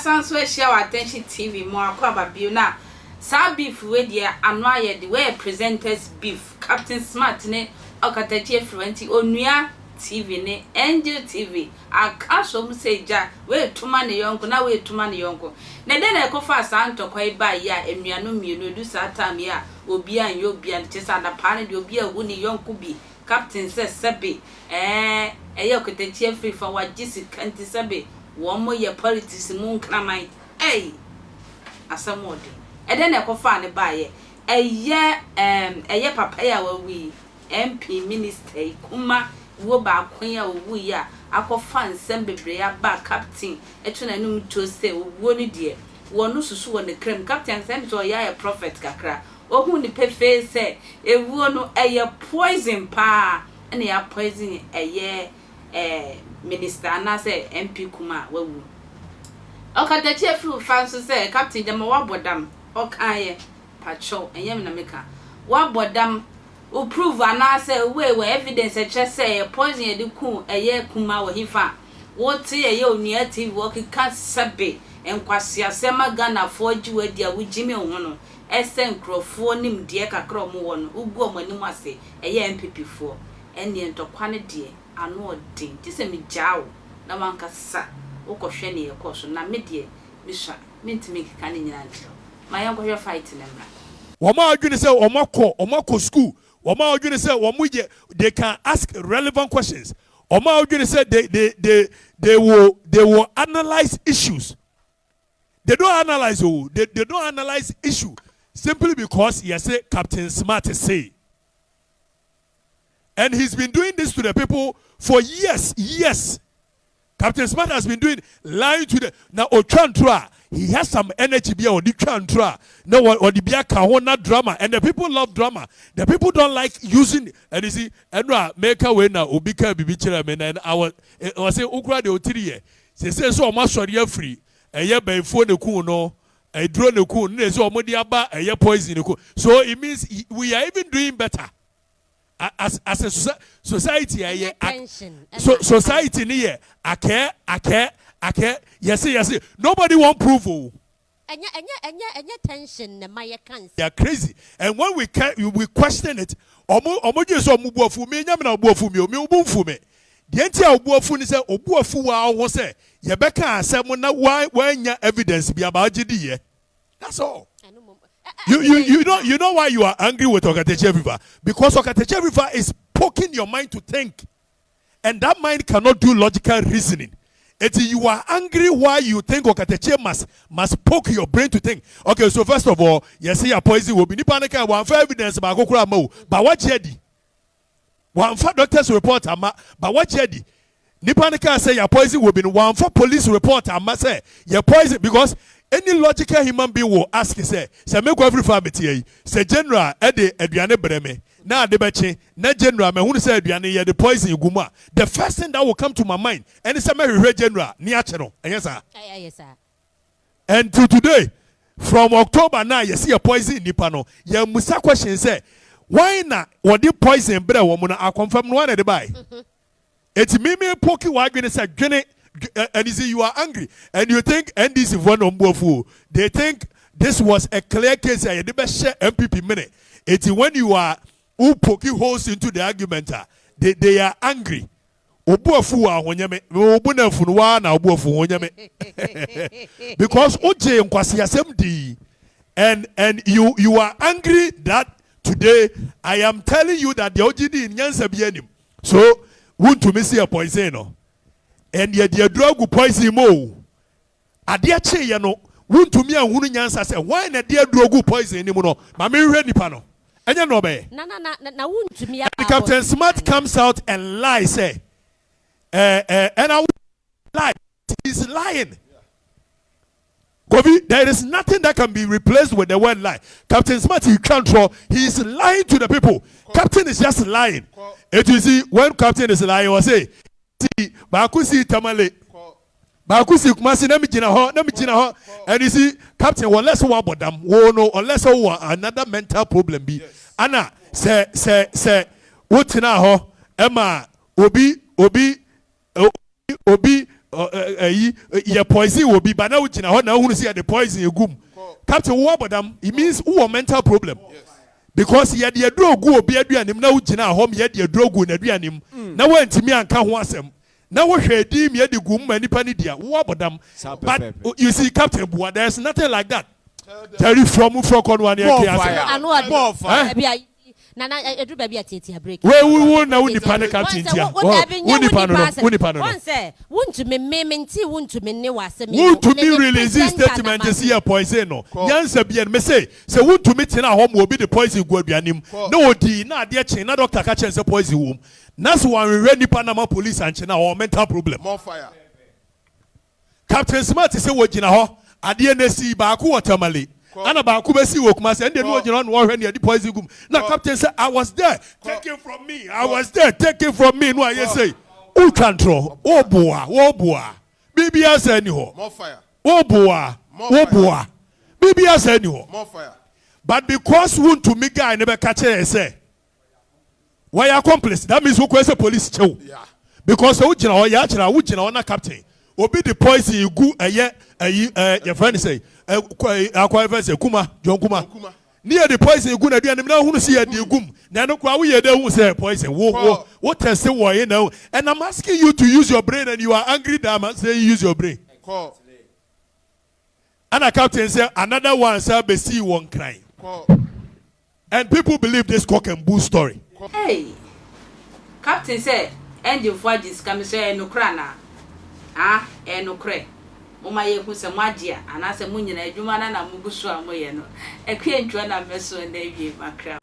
sounds where share attention TV more akwa bio na sa beef we dia anu aye the way presenters beef Captain Smart ne Okatakyie Afrifa onua TV ne Angel TV akasom seja we tuma ne yonko na we tuma ne yonko na de na ekofa santo kwai ba ya enuanu mienu edu sa time ya obi an yo obi an chesa na pa ne de obi a wu ne yonko bi Captain says sebe eye Okatakyie Afrifa wa jisi kanti sebe wo mo ye politics mu nkraman asamode de na ekofa ne ba ye eye papa ya wa wi MP minister kuma wo ba kwan ya owu ya akofa nsem bebre ya ba captain etuna num to say owu ni de wonu susu won krem captain say so ya prophet kakra ohu ni pefe say ewu no eye poison pa na ya poison eye minister na say MP kuma wawu Okatakyie Afrifa so say captain dem wabodam okaye pacho enyem na meka wabodam o prove ana say we evidence e che say poison e ku eye kuma wo hifa wo ti eye onua TV wo ka sabe enkwase asema Ghana fo ji wadi a wo jimi ho no ese nkrofo nim de kakra mo wo no ugu omanim ase eye MPP fo ene entokwa ne de ano odin ti se mi jawo na manka sa wo kohwe ne ye koso na me de mi sha mintimi kika ne nyina ntro ma yankohwe fight ne mra woma adwene se omako school Oma Ogini said, they can ask relevant questions. Oma Ogini said they will analyze issues. They don't analyze they don't analyze issue simply because he said Captain Smart say. And he's been doing this to the people for years. Yes. Captain Smart has been doing lying to the now Ochantra. He has some energy be on the Ochantra. No or the Bia Kahona drama. And the people love drama. The people don't like using and you see, and make a way now, Ubika Bibichera and I was saying Ukra de Otirie. They say so much free. A year by phone the kuno, a drone the kun, so Modiaba, a year poison the kun. So it means we are even doing better. As a society, society near I care. Yes. Nobody won't prove. And tension, my cancer. They are crazy. And when we question it, omo just omubu fu me nyam na obu fu me omu fu me. The entire obu fu ni say obu fu wa wo say ye beka asem na why nya evidence be about GD. That's all. You know why you are angry with Okatakyie Afrifa? Because Okatakyie Afrifa is poking your mind to think. And that mind cannot do logical reasoning. You are angry why you think Okatakyie must poke your brain to think. Okay, so first of all, you see a poison will be nipanika one for evidence about Kokura Mo. But what jedi? One for doctor's report, but what jedi? Nipanika say your poison will be one for police report, I must say your poison because any logical human being will ask you say make every family say general eduane breme na adebeche na general me hu say eduane ye the poison guma the first thing that will come to my mind and say me hwehwe general ni ache no yes sir and to today from October now you see a poison nipa no ye musa question say why na what the poison bre wo mu na I confirm no one dey buy it me poki wa gene say gene. And you see, you are angry, and you think, and this is one on both. They think this was a clear case. I never share MPP minute. It's when you are who poking holes into the argument, they are angry. Because OJ Nkwasi and you are angry that today I am telling you that the OGD in Nyansa Bienim. So want to miss a poison. And yet the drug poison mo. Adia che no won to me and hunu nyansa say why na dear drug poison ni mo no ma me hwe nipa no enya no be na won to me. Captain Smart comes out and lie say and I lie. He's lying. Kobe, there is nothing that can be replaced with the word lie. Captain Smart, he can't draw. He is lying to the people. Captain is just lying. It you see when Captain is lying, he will say Bakusi Tamale. Bakusi Kumasi Namijina ho, and you see, Captain, well, let's Wabodam, no, unless another mental problem be. Anna, say, Utina ho, Emma, Obi, ye poison will be, but now which now who see the poison you gum. Captain Wabodam, it means who a mental problem. Because he had the drug go be a him now jina home yet the drug go na him. Now went to me and can't want them. Now what she deem yet the gum many panidia Wabodam. But you see, Captain Bua, there's nothing like that. Terry from one year. I know a Nana, I do baby at a break. Where we won't know the panic captain. One say, won't to me, tea, won't to me, no, was won't to me release this statement to see a poison. Yansa be and me say, won't to meet in our home will be the poison go be him. No, not dear chain, not Dr. Catches a poison womb. That's why we ready Panama police and China or mental problem. More fire. Captain Smart is a watching a ho, at the NSC Baku watermali. And about Kubesi Wokmas and then what you on war the poison gum. Now, Captain said, I was there. Take it from me. I was there. Take it from me. No, I say, who control? Oh, boy. BBS anyhow. More fire. Oh, boy. BBS anyhow. More fire. But because wound to me guy never catch it, say, why accomplice? That means who question police show. Yeah. Because Ujina or Yachina, Ujina on a captain. Obi the poison you go your friend say Kuma John Kuma near the poison you go na do na who see the gum na no kwa we there who say poison what test war you know, and I'm asking you to use your brain and you are angry that man say use your brain. And a captain say another one say be see one crying. And people believe this cock and bull story. Hey, Captain say end your voyages come say no crana. No cray. Mama ye who some magia, and I say, Munyan, a Jumana, and Mugusu, and Moyano. A quaint one, I'm so and they gave my crowd.